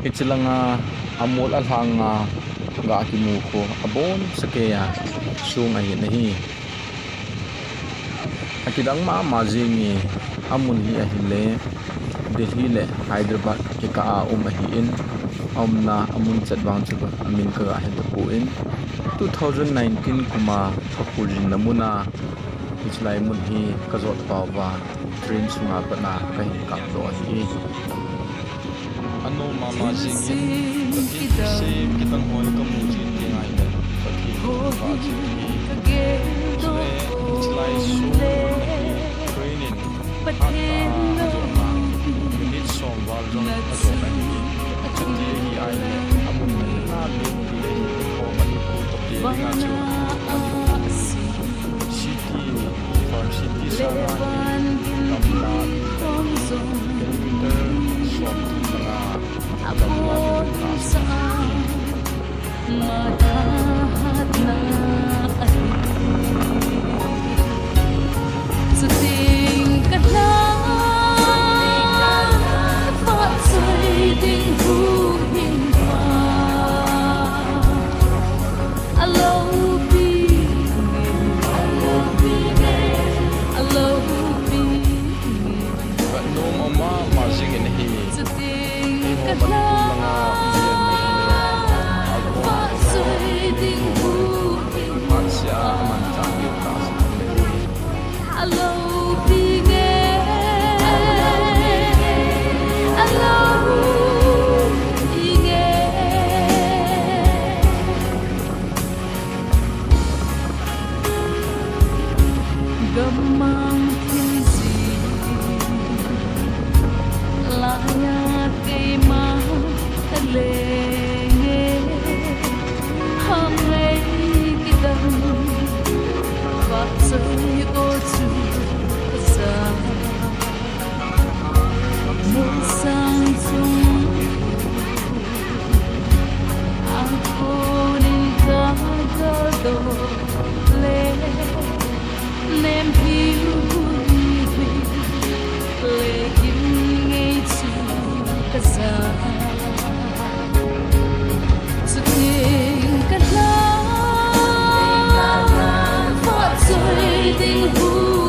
Ichilanga amol alhanga ga kimuko abon sakeya sung ay nahi akidang ma majingi amun hi ahile Delhi le Hyderabad ke ka ahiin amna amun chatwang chuba amin ka hen tapuin 2019 kuma kapujin namuna ichlai mun hi kazot pawa train sunga pana kahin kang do hi ano mama singin kasi kitang hol kamujin ni ngai da pati ba chi so ichlai su training som wal jong azo na hi chandi hi ai amun na le le ko mani ko to ti nga chu city for city sa kamla kilometer som mga kamla sa matahat na sa tingkat na Gamang kinsi layak kay mahalenge hamay kitang patsay ko sa musang sung ako rin kagadole nem hiu lekin ngay chu kasa suking kala phát rơi tình